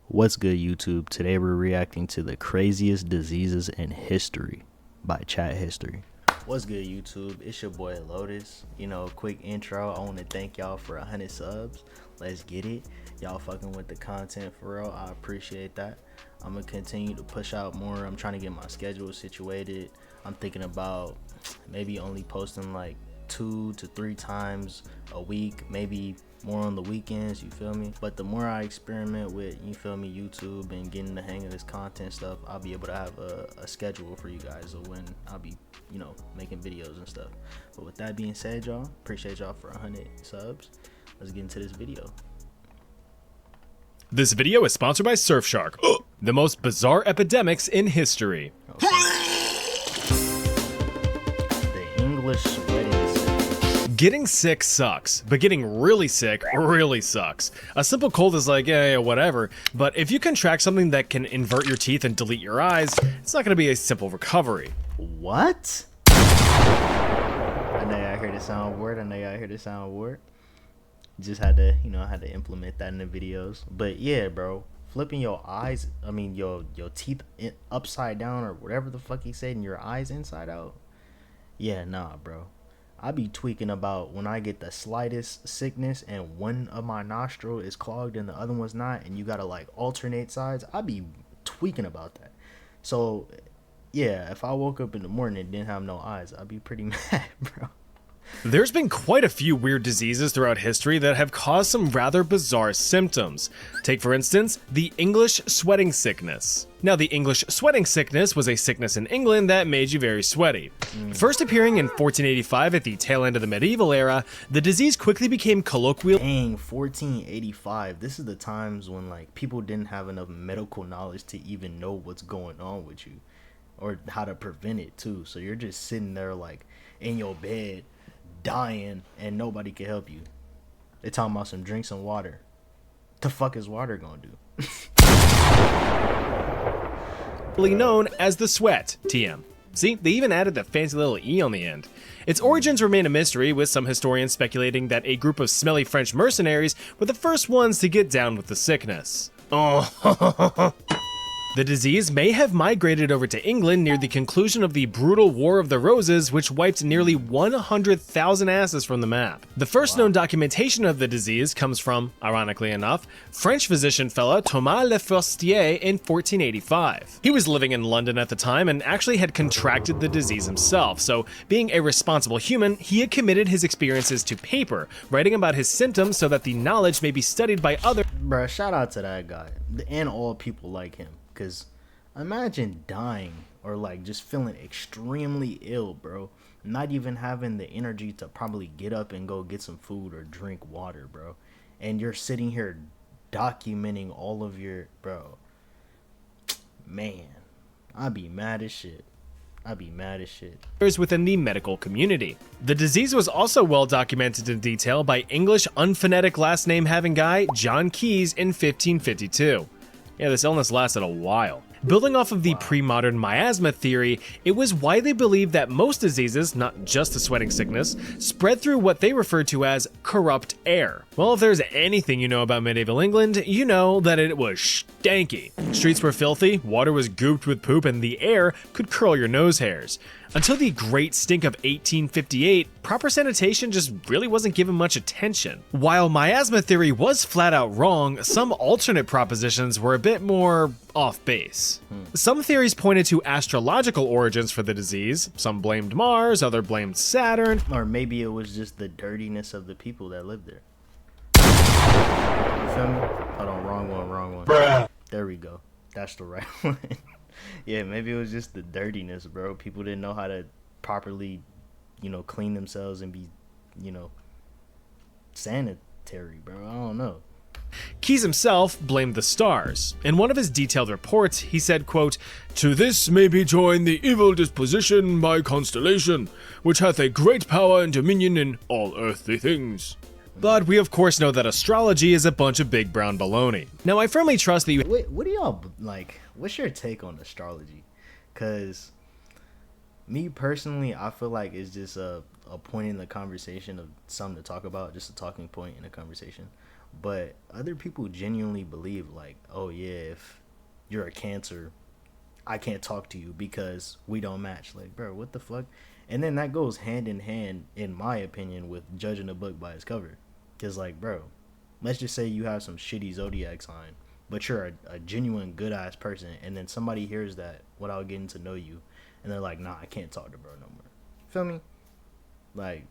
What's good, YouTube? Today we're reacting to the craziest diseases in history by Chat History. What's good, YouTube? It's your boy Lotus. Quick intro. I want to thank y'all for 100 subs. Let's get it. Y'all fucking with the content for real. I appreciate that. I'm gonna continue to push out more. I'm trying to get my schedule situated. I'm thinking about maybe only posting like 2 to 3 times a week, maybe more on the weekends, you feel me? But the more I experiment with, you feel me, YouTube and getting the hang of this content stuff, I'll be able to have a schedule for you guys of when I'll be, making videos and stuff. But with that being said, y'all, appreciate y'all for 100 subs. Let's get into this video. This video is sponsored by Surfshark, the most bizarre epidemics in history. Okay. The English sweating sickness. Getting sick sucks, but getting really sick really sucks. A simple cold is like, yeah, whatever, but if you contract something that can invert your teeth and delete your eyes, it's not going to be a simple recovery. What? I know y'all hear the sound word. Just had to, I had to implement that in the videos. But yeah, bro, flipping your eyes, your teeth upside down or whatever the fuck he said, and your eyes inside out. Yeah, nah, bro. I be tweaking about when I get the slightest sickness and one of my nostril is clogged and the other one's not, and you gotta like alternate sides. I be tweaking about that. So yeah, if I woke up in the morning and didn't have no eyes, I'd be pretty mad, bro. There's been quite a few weird diseases throughout history that have caused some rather bizarre symptoms. Take, for instance, the English sweating sickness. Now, the English sweating sickness was a sickness in England that made you very sweaty. First appearing in 1485 at the tail end of the medieval era, the disease quickly became colloquial. Dang, 1485. This is the times when like people didn't have enough medical knowledge to even know what's going on with you or how to prevent it too. So you're just sitting there like in your bed dying and nobody can help you. They talking about some drink some water. The fuck is water gonna do? Known as the sweat, TM. See, they even added the fancy little E on the end. Its origins remain a mystery, with some historians speculating that a group of smelly French mercenaries were the first ones to get down with the sickness. Oh. The disease may have migrated over to England near the conclusion of the brutal War of the Roses, which wiped nearly 100,000 asses from the map. The first known documentation of the disease comes from, ironically enough, French physician fella Thomas Le Forestier in 1485. He was living in London at the time and actually had contracted the disease himself, so being a responsible human, he had committed his experiences to paper, writing about his symptoms so that the knowledge may be studied by others. Bruh, shout out to that guy and all people like him. Because imagine dying or like just feeling extremely ill, bro. Not even having the energy to probably get up and go get some food or drink water, bro. And you're sitting here documenting all of your, bro. Man, I'd be mad as shit. Within the medical community. The disease was also well documented in detail by English unphonetic last name having guy John Keys in 1552. Yeah, this illness lasted a while. Building off of the pre-modern miasma theory, it was widely believed that most diseases, not just the sweating sickness, spread through what they referred to as corrupt air. Well, if there's anything you know about medieval England, you know that it was stanky. Streets were filthy, water was gooped with poop, and the air could curl your nose hairs. Until the Great Stink of 1858, proper sanitation just really wasn't given much attention. While miasma theory was flat out wrong, some alternate propositions were a bit more off base. Some theories pointed to astrological origins for the disease. Some blamed Mars, others blamed Saturn. Or maybe it was just the dirtiness of the people that lived there. You feel me? Hold on, wrong one. Bruh. There we go. That's the right one. Yeah, maybe it was just the dirtiness, bro. People didn't know how to properly, clean themselves and be, sanitary, bro. I don't know. Keys himself blamed the stars. In one of his detailed reports, he said, quote, "To this may be joined the evil disposition by constellation, which hath a great power and dominion in all earthly things." But we of course know that astrology is a bunch of big brown baloney. Now I firmly trust that you— What do y'all, like, what's your take on astrology? Because me personally, I feel like it's just a point in the conversation of something to talk about, just a talking point in a conversation. But other people genuinely believe like, oh yeah, if you're a Cancer, I can't talk to you because we don't match. Like, bro, what the fuck? And then that goes hand in hand, in my opinion, with judging a book by its cover. Cause like, bro, let's just say you have some shitty zodiac sign, but you're a genuine good ass person, and then somebody hears that without getting to know you, and they're like, nah, I can't talk to bro no more. Feel me? Like,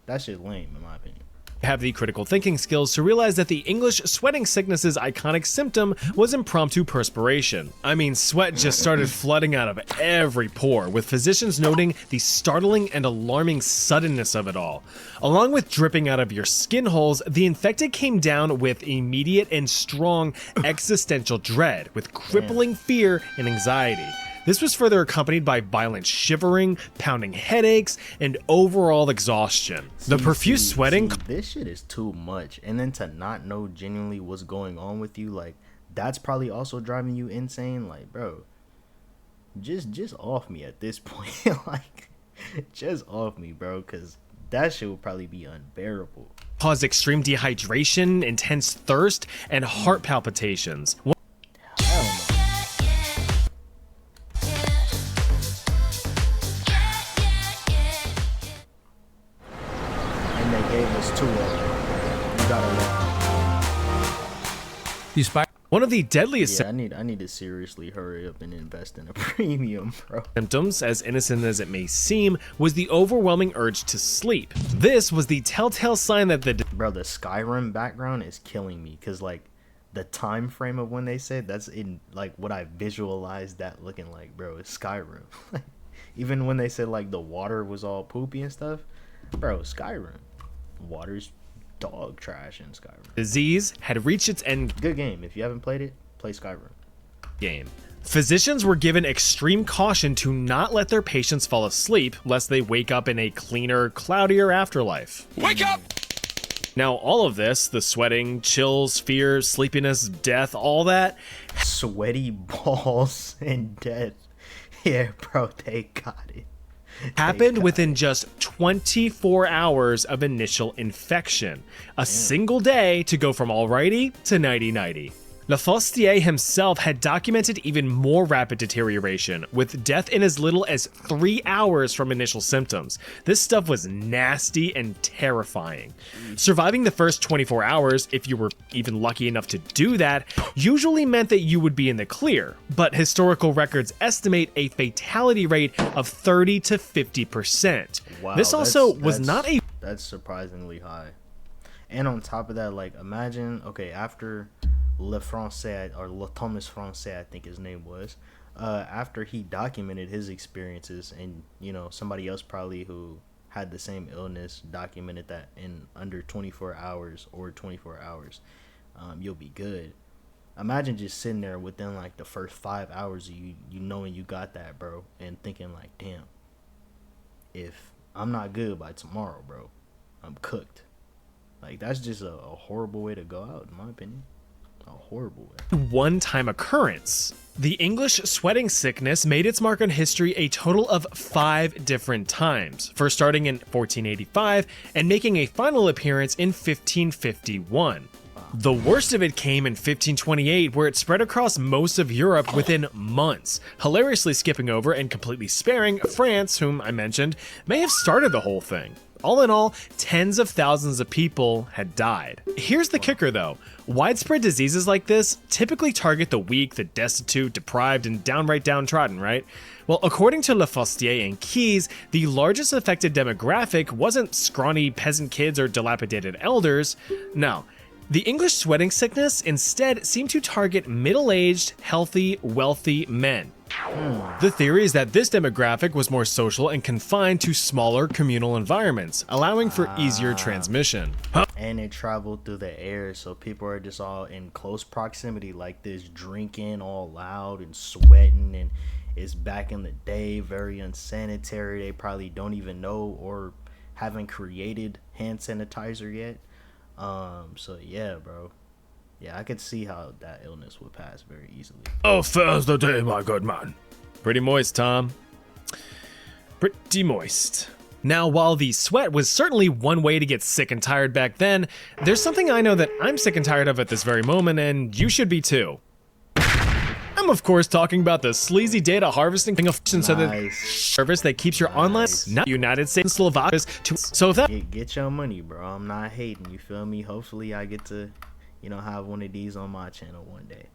that shit lame in my opinion. Have the critical thinking skills to realize that the English sweating sickness's iconic symptom was impromptu perspiration. I mean, sweat just started flooding out of every pore, with physicians noting the startling and alarming suddenness of it all. Along with dripping out of your skin holes, the infected came down with immediate and strong existential dread, with crippling fear and anxiety. This was further accompanied by violent shivering, pounding headaches, and overall exhaustion. The profuse sweating. This shit is too much. And then to not know genuinely what's going on with you, like, that's probably also driving you insane. Like, bro, just off me at this point. Like, just off me, bro, because that shit would probably be unbearable. Caused extreme dehydration, intense thirst, and heart palpitations. Hell no. One of the deadliest I need to seriously hurry up and invest in a premium, bro. symptoms, as innocent as it may seem, was the overwhelming urge to sleep. This was the telltale sign that the Bro, the Skyrim background is killing me, because like the time frame of when they said that's in like what I visualized that looking like, bro, is Skyrim. Even when they said like the water was all poopy and stuff, bro, Skyrim. Water's dog trash in Skyrim. disease had reached its end Good game. If you haven't played it, play Skyrim. game. Physicians were given extreme caution to not let their patients fall asleep lest they wake up in a cleaner, cloudier afterlife. Wake up! Now, all of this, the sweating, chills, fear, sleepiness, death, all that, Sweaty balls and death. Yeah, bro, they got it. happened within just 24 hours of initial infection. A single day to go from alrighty to nighty-nighty. Lafostier himself had documented even more rapid deterioration, with death in as little as 3 hours from initial symptoms. This stuff was nasty and terrifying. Surviving the first 24 hours, if you were even lucky enough to do that, usually meant that you would be in the clear, but historical records estimate a fatality rate of 30 to 50%. Wow, This also was not a That's surprisingly high. And on top of that, like, imagine, okay, after Le Français, or Le Thomas Français, I think his name was, after he documented his experiences, and, you know, somebody else probably who had the same illness documented that in under 24 hours or 24 hours, you'll be good. Imagine just sitting there within, like, the first 5 hours of you knowing you got that, bro, and thinking, like, damn, if I'm not good by tomorrow, bro, I'm cooked. Like, that's just a horrible way to go out, in my opinion. A horrible way. one-time occurrence. The English sweating sickness made its mark on history a total of 5 different times, first starting in 1485 and making a final appearance in 1551. The worst of it came in 1528, where it spread across most of Europe within months, hilariously skipping over and completely sparing France, whom I mentioned, may have started the whole thing. All in all, tens of thousands of people had died. Here's the kicker though. Widespread diseases like this typically target the weak, the destitute, deprived, and downright downtrodden, right? Well, according to Lafostier and Keyes, the largest affected demographic wasn't scrawny peasant kids or dilapidated elders. No. The English sweating sickness instead seemed to target middle-aged, healthy, wealthy men. The theory is that this demographic was more social and confined to smaller communal environments, allowing for easier transmission. And it traveled through the air, so people are just all in close proximity like this, drinking all loud and sweating, and it's back in the day, very unsanitary. They probably don't even know or haven't created hand sanitizer yet. So yeah, bro. Yeah, I could see how that illness would pass very easily. Oh, fair's the day, my good man. Pretty moist, Tom. Pretty moist. Now, while the sweat was certainly one way to get sick and tired back then, there's something I know that I'm sick and tired of at this very moment, and you should be too. I'm of course talking about the sleazy data harvesting thing of so the service that keeps your online not United States and Slovakia to so if that get your money, bro. I'm not hating, you feel me? Hopefully I get to, have one of these on my channel one day.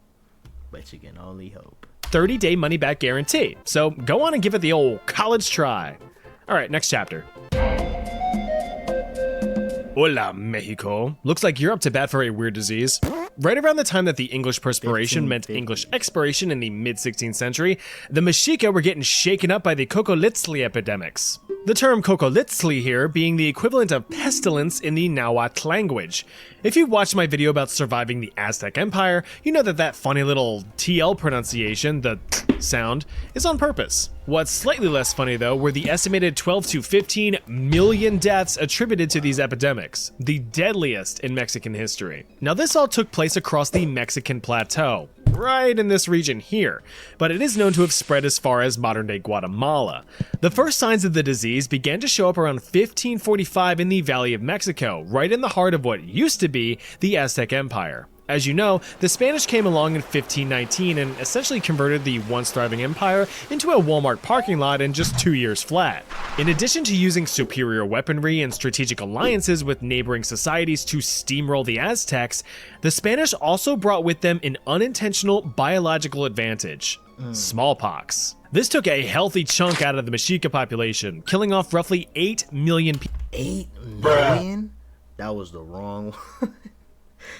But you can only hope. 30-day money back guarantee. So go on and give it the old college try. All right, next chapter. Hola, Mexico. Looks like you're up to bat for a weird disease. Right around the time that the English perspiration meant English expiration in the mid-16th century, the Mexica were getting shaken up by the Cocolitzli epidemics. The term Cocolitzli here being the equivalent of pestilence in the Nahuatl language. If you watched my video about surviving the Aztec Empire, you know that funny little TL pronunciation, the sound, is on purpose. What's slightly less funny though were the estimated 12 to 15 million deaths attributed to these epidemics, the deadliest in Mexican history. Now this all took place across the Mexican plateau, right in this region here, but it is known to have spread as far as modern-day Guatemala. The first signs of the disease began to show up around 1545 in the Valley of Mexico, right in the heart of what used to be the Aztec Empire. As you know, the Spanish came along in 1519 and essentially converted the once thriving empire into a Walmart parking lot in just 2 years flat. In addition to using superior weaponry and strategic alliances with neighboring societies to steamroll the Aztecs, the Spanish also brought with them an unintentional biological advantage: smallpox. This took a healthy chunk out of the Mexica population, killing off roughly 8 million people. 8 million? That was the wrong one.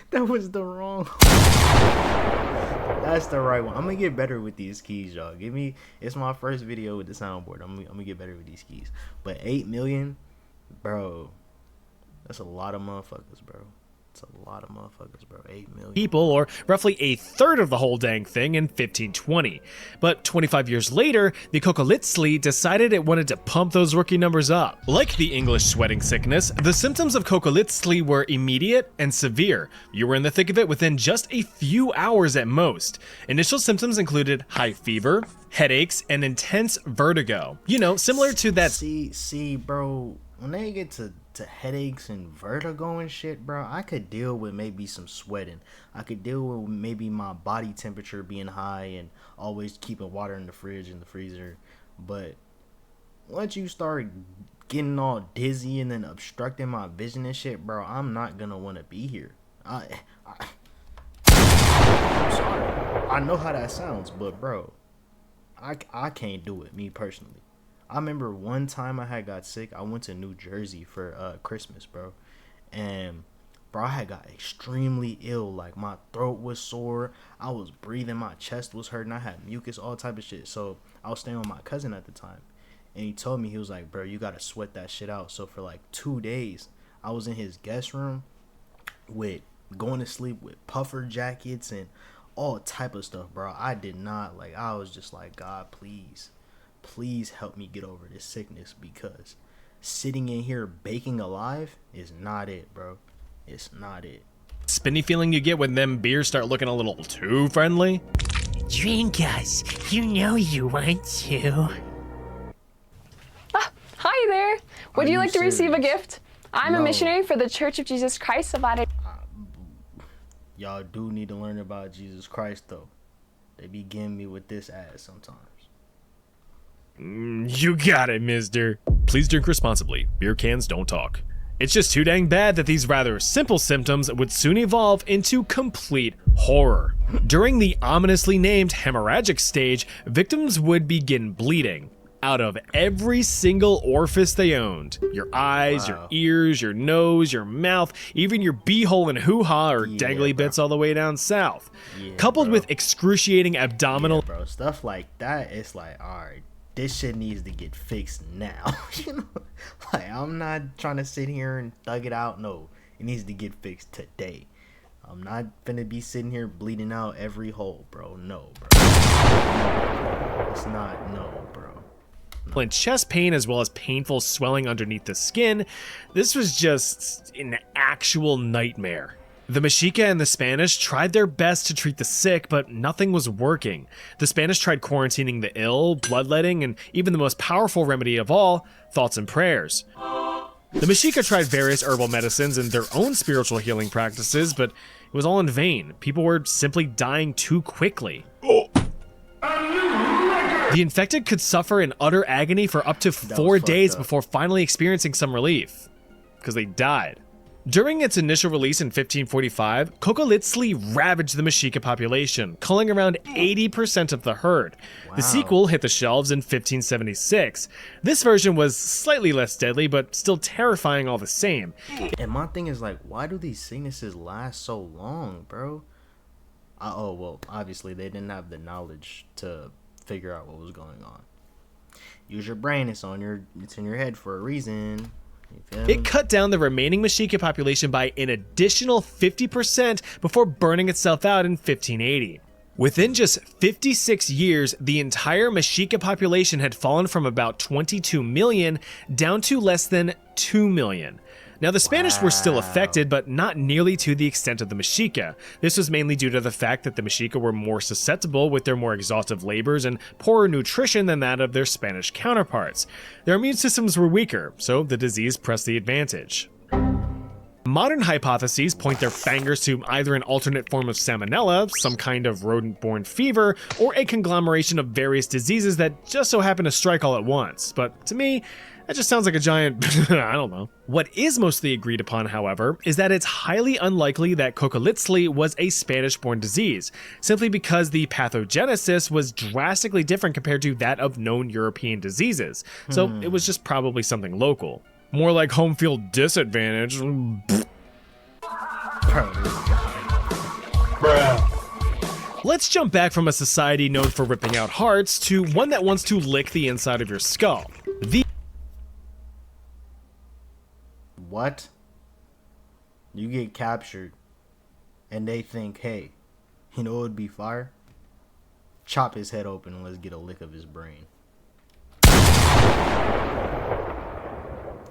That was the wrong one. That's the right one. I'm gonna get better with these keys, y'all. It's my first video with the soundboard. I'm gonna get better with these keys. But 8 million, bro, that's a lot of motherfuckers, bro. It's a lot of motherfuckers, bro. 8 million people, or roughly a third of the whole dang thing in 1520. But 25 years later, the Cocolitzli decided it wanted to pump those rookie numbers up. Like the English sweating sickness, the symptoms of Cocolitzli were immediate and severe. You were in the thick of it within just a few hours at most. Initial symptoms included high fever, headaches, and intense vertigo. You know, similar to that. See, bro, when they get to headaches and vertigo and shit, bro, I could deal with maybe some sweating. I could deal with maybe my body temperature being high and always keeping water in the fridge and the freezer. But once you start getting all dizzy and then obstructing my vision and shit, bro, I'm not gonna want to be here. I'm sorry. I know how that sounds, but bro, I can't do it, me personally. I remember one time I had got sick. I went to New Jersey for Christmas, bro. And, bro, I had got extremely ill. Like, my throat was sore. I was breathing. My chest was hurting. I had mucus, all type of shit. So, I was staying with my cousin at the time. And he told me, he was like, bro, you got to sweat that shit out. So, for like 2 days, I was in his guest room with going to sleep with puffer jackets and all type of stuff, bro. I did not, like, I was just like, God, please help me get over this sickness, because sitting in here baking alive is not it, bro. It's not it. Spinny feeling you get when them beers start looking a little too friendly? Drink us. You know you want to. Hi there. Would you like to receive a serious? gift? I'm a missionary for the Church of Jesus Christ of Latter. Y'all do need to learn about Jesus Christ, though. They be getting me with this ass sometimes. You got it, mister. Please drink responsibly. Beer cans don't talk. It's just too dang bad that these rather simple symptoms would soon evolve into complete horror. During the ominously named hemorrhagic stage, victims would begin bleeding out of every single orifice they owned. Your eyes, your ears, your nose, your mouth, even your beehole and hoo-ha or dangly bits all the way down south. Coupled with excruciating abdominal... bro, stuff like that, it's like, alright, this shit needs to get fixed now. You know, like, I'm not trying to sit here and thug it out. No, it needs to get fixed today. I'm not finna be sitting here bleeding out every hole, bro. No, bro. It's not, no, bro. And chest pain, as well as painful swelling underneath the skin. This was just an actual nightmare. The Mexica and the Spanish tried their best to treat the sick, but nothing was working. The Spanish tried quarantining the ill, bloodletting, and even the most powerful remedy of all, thoughts and prayers. The Mexica tried various herbal medicines and their own spiritual healing practices, but it was all in vain. People were simply dying too quickly. The infected could suffer in utter agony for up to 4 days before finally experiencing some relief, because they died. During its initial release in 1545, Cocolitzli ravaged the Mexica population, culling around 80% of the herd. Wow. The sequel hit the shelves in 1576. This version was slightly less deadly, but still terrifying all the same. And my thing is like, why do these sicknesses last so long, bro? Oh, well, obviously they didn't have the knowledge to figure out what was going on. Use your brain, it's in your head for a reason. It cut down the remaining Mexica population by an additional 50% before burning itself out in 1580. Within just 56 years, the entire Mexica population had fallen from about 22 million down to less than 2 million. Now, the Spanish were still affected, but not nearly to the extent of the Mexica. This was mainly due to the fact that the Mexica were more susceptible with their more exhaustive labors and poorer nutrition than that of their Spanish counterparts. Their immune systems were weaker, so the disease pressed the advantage. Modern hypotheses point their fingers to either an alternate form of salmonella, some kind of rodent-borne fever, or a conglomeration of various diseases that just so happen to strike all at once. But to me, that just sounds like a giant, I don't know. What is mostly agreed upon, however, is that it's highly unlikely that Cocolitzli was a Spanish-borne disease, simply because the pathogenesis was drastically different compared to that of known European diseases. So it was just probably something local. More like home field disadvantage. Let's jump back from a society known for ripping out hearts to one that wants to lick the inside of your skull. What? You get captured and they think, hey, you know what would be fire? Chop his head open and let's get a lick of his brain.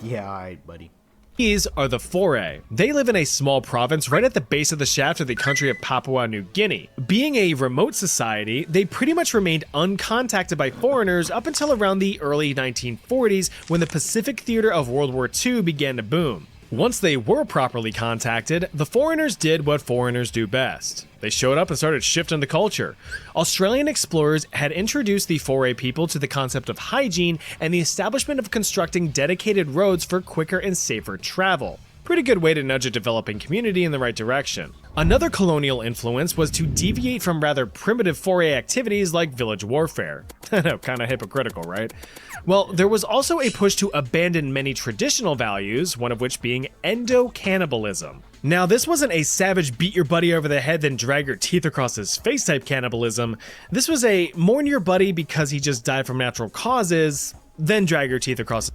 Yeah, alright, buddy. These are the Foray. They live in a small province right at the base of the shaft of the country of Papua New Guinea. Being a remote society, they pretty much remained uncontacted by foreigners up until around the early 1940s when the Pacific theater of World War II began to boom. Once they were properly contacted, the foreigners did what foreigners do best. They showed up and started shifting the culture. Australian explorers had introduced the Foray people to the concept of hygiene and the establishment of constructing dedicated roads for quicker and safer travel. Pretty good way to nudge a developing community in the right direction. Another colonial influence was to deviate from rather primitive Foray activities like village warfare. I know, kinda hypocritical, right? Well, there was also a push to abandon many traditional values, one of which being endo-cannibalism. Now, this wasn't a savage beat your buddy over the head then drag your teeth across his face type cannibalism. This was a mourn your buddy because he just died from natural causes, then drag your teeth across.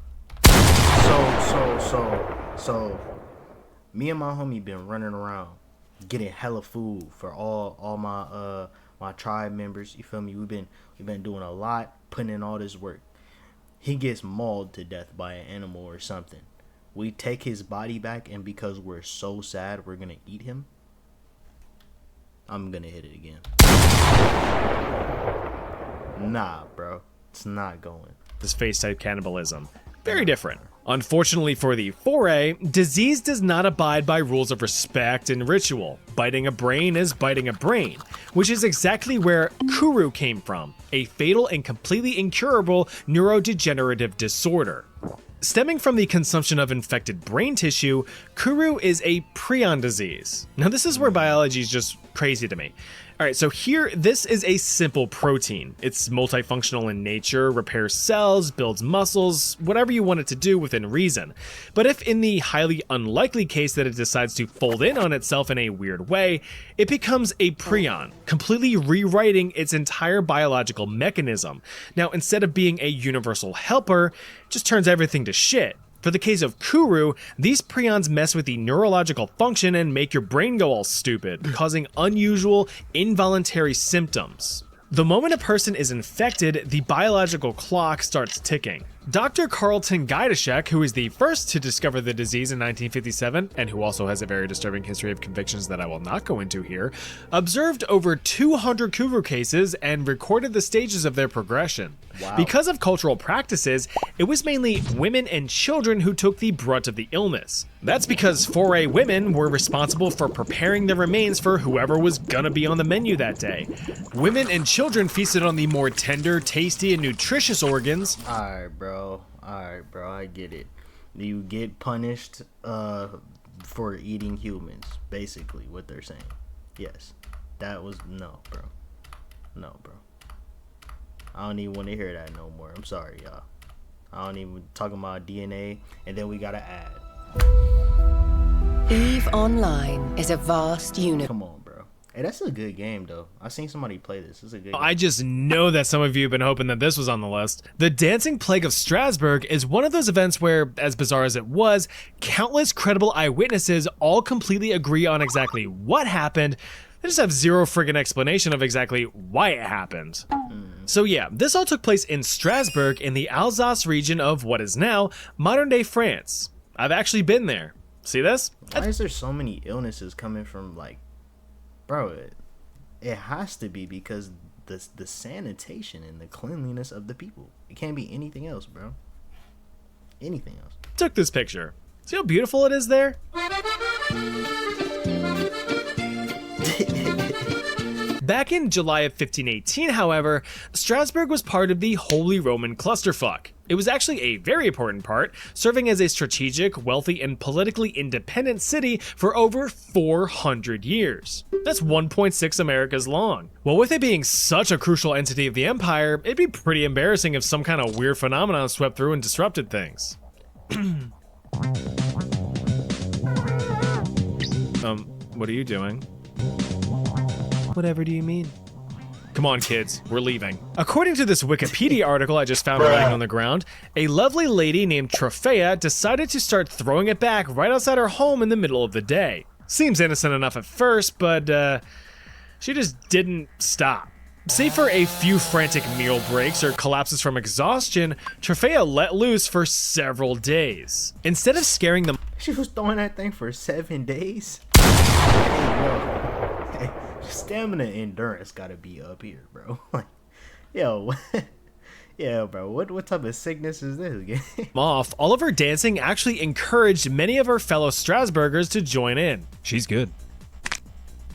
So, me and my homie been running around getting hella food for all my my tribe members. You feel me? We've been doing a lot, putting in all this work. He gets mauled to death by an animal or something. We take his body back, and because we're so sad, we're gonna eat him. I'm gonna hit it again. Nah, bro, it's not going. This face type cannibalism. Very different. Unfortunately for the Foray, disease does not abide by rules of respect and ritual. Biting a brain is biting a brain, which is exactly where Kuru came from, a fatal and completely incurable neurodegenerative disorder. Stemming from the consumption of infected brain tissue, Kuru is a prion disease. Now this is where biology is just crazy to me. Alright, so here, this is a simple protein. It's multifunctional in nature, repairs cells, builds muscles, whatever you want it to do within reason. But if in the highly unlikely case that it decides to fold in on itself in a weird way, it becomes a prion, completely rewriting its entire biological mechanism. Now, instead of being a universal helper, it just turns everything to shit. For the case of Kuru, these prions mess with the neurological function and make your brain go all stupid, causing unusual, involuntary symptoms. The moment a person is infected, the biological clock starts ticking. Dr. Carlton Gajdusek, who is the first to discover the disease in 1957, and who also has a very disturbing history of convictions that I will not go into here, observed over 200 cougar cases and recorded the stages of their progression. Wow. Because of cultural practices, it was mainly women and children who took the brunt of the illness. That's because foray women were responsible for preparing the remains for whoever was gonna be on the menu that day. Women and children feasted on the more tender, tasty, and nutritious organs. Alright, bro, I get it. You get punished for eating humans, basically what they're saying. Yes, that was no, bro. I don't even want to hear that no more. I'm sorry, y'all. I don't even talking about DNA, and then we gotta add. EVE Online is a vast universe. Come on, bro. Hey, that's a good game, though. I seen somebody play this. It's a good game. I just know that some of you have been hoping that this was on the list. The Dancing Plague of Strasbourg is one of those events where, as bizarre as it was, countless credible eyewitnesses all completely agree on exactly what happened. They just have zero friggin' explanation of exactly why it happened. So yeah, this all took place in Strasbourg in the Alsace region of what is now modern-day France. I've actually been there. See this? Why is there so many illnesses coming from, like, bro, it has to be because the sanitation and the cleanliness of the people. It can't be anything else, bro. Anything else. Took this picture. See how beautiful it is there? Back in July of 1518, however, Strasbourg was part of the Holy Roman Clusterfuck. It was actually a very important part, serving as a strategic, wealthy, and politically independent city for over 400 years. That's 1.6 Americas long. Well, with it being such a crucial entity of the empire, it'd be pretty embarrassing if some kind of weird phenomenon swept through and disrupted things. What are you doing? Whatever do you mean? Come on, kids, we're leaving. According to this Wikipedia article I just found lying on the ground, a lovely lady named Trophaea decided to start throwing it back right outside her home in the middle of the day. Seems innocent enough at first, but she just didn't stop. Save for a few frantic meal breaks or collapses from exhaustion, Trophaea let loose for several days. Instead of scaring them, She was throwing that thing for 7 days. Hey, yo. Hey, stamina endurance gotta be up here, bro. Like, yo, yeah, bro. What type of sickness is this? off, all of her dancing actually encouraged many of her fellow Strasburgers to join in. She's good.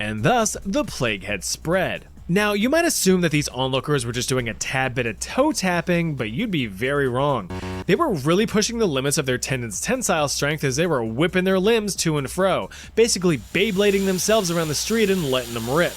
And thus, the plague had spread. Now, you might assume that these onlookers were just doing a tad bit of toe tapping, but you'd be very wrong. They were really pushing the limits of their tendons' tensile strength as they were whipping their limbs to and fro, basically Beyblading themselves around the street and letting them rip.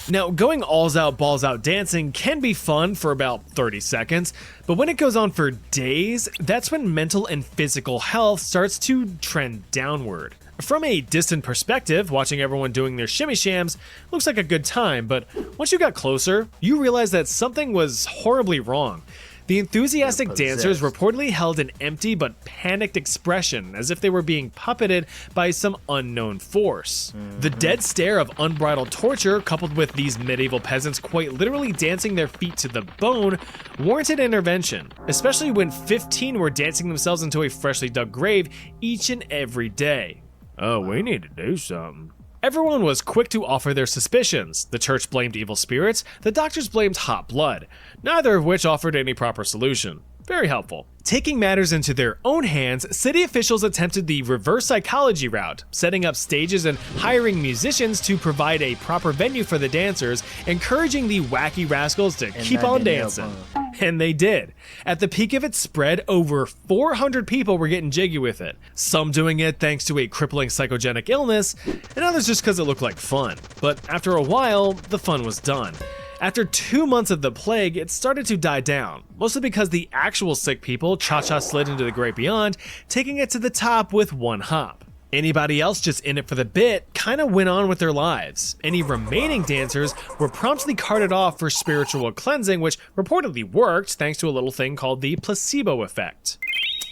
Now, going alls out, balls out dancing can be fun for about 30 seconds, but when it goes on for days, that's when mental and physical health starts to trend downward. From a distant perspective, watching everyone doing their shimmy shams looks like a good time, but once you got closer, you realized that something was horribly wrong. The enthusiastic dancers reportedly held an empty but panicked expression, as if they were being puppeted by some unknown force. The dead stare of unbridled torture, coupled with these medieval peasants quite literally dancing their feet to the bone, warranted intervention, especially when 15 were dancing themselves into a freshly dug grave each and every day. Oh, we need to do something. Everyone was quick to offer their suspicions. The church blamed evil spirits, the doctors blamed hot blood, neither of which offered any proper solution. Very helpful. Taking matters into their own hands, city officials attempted the reverse psychology route, setting up stages and hiring musicians to provide a proper venue for the dancers, encouraging the wacky rascals to keep on dancing. And they did. At the peak of its spread, over 400 people were getting jiggy with it. Some doing it thanks to a crippling psychogenic illness, and others just because it looked like fun. But after a while, the fun was done. After 2 months of the plague, it started to die down, mostly because the actual sick people cha-cha slid into the great beyond, taking it to the top with one hop. Anybody else just in it for the bit kinda went on with their lives. Any remaining dancers were promptly carted off for spiritual cleansing, which reportedly worked thanks to a little thing called the placebo effect.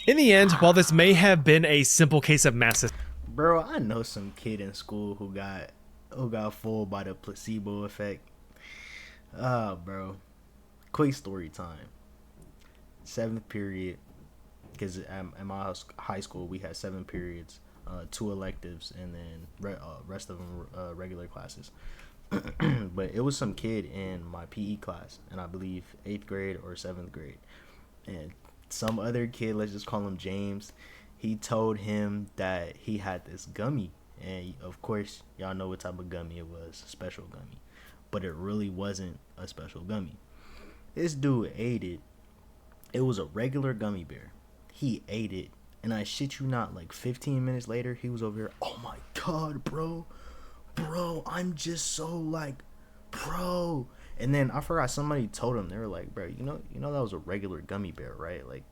In the end, while this may have been a simple case of massive— Bro, I know some kid in school who got fooled by the placebo effect. Bro. Quick story time. 7th period, because at my high school we had 7 periods, 2 electives, and then rest of them regular classes. But it was some kid in my PE class, and I believe 8th grade or 7th grade, and some other kid, let's just call him James, he told him that he had this gummy, and of course y'all know what type of gummy it was, special gummy, but it really wasn't a special gummy. This dude ate it. It was a regular gummy bear. He ate it, and I shit you not, like 15 minutes later he was over here, oh my god, bro, I'm just so like, bro. And then I forgot, somebody told him, they were like, bro, you know that was a regular gummy bear, right? Like,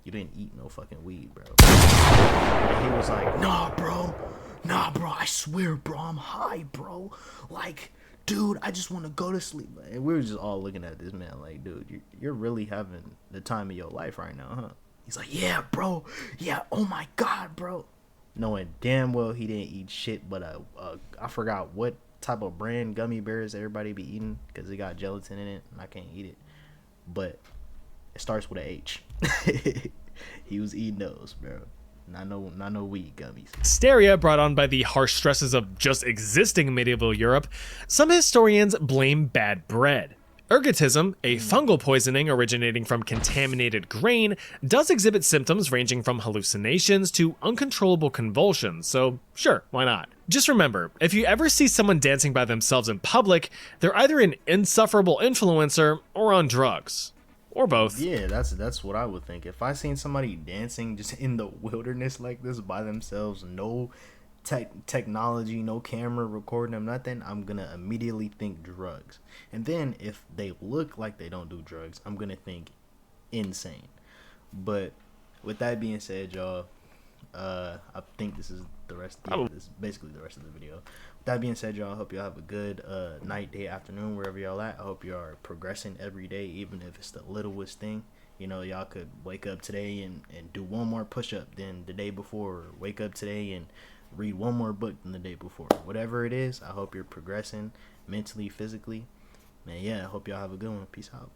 you didn't eat no fucking weed, bro. And he was like, nah, bro, I swear, bro, I'm high, bro. Like, dude, I just want to go to sleep. And we were just all looking at this man like, dude, you're really having the time of your life right now, huh? He's like, yeah, bro, yeah, oh my god, bro. Knowing damn well he didn't eat shit, but I forgot what type of brand gummy bears everybody be eating, because it got gelatin in it and I can't eat it, but it starts with a H. He was eating those, bro. Not no weed gummies. Hysteria brought on by the harsh stresses of just existing in medieval Europe, some historians blame bad bread. Ergotism, a fungal poisoning originating from contaminated grain, does exhibit symptoms ranging from hallucinations to uncontrollable convulsions, so sure, why not? Just remember, if you ever see someone dancing by themselves in public, they're either an insufferable influencer or on drugs. Or both. Yeah, that's what I would think. If I seen somebody dancing just in the wilderness like this by themselves, no technology, no camera recording them, nothing, I'm gonna immediately think drugs. And then if they look like they don't do drugs, I'm gonna think insane. But with that being said, y'all, I think this is the rest. This is basically the rest of the video. With that being said, y'all, I hope y'all have a good night, day, afternoon, wherever y'all at. I hope you are progressing every day, even if it's the littlest thing. You know, y'all could wake up today and do one more push-up than the day before, or wake up today and read one more book than the day before. Whatever it is, I hope you're progressing mentally, physically. And yeah, I hope y'all have a good one. Peace out.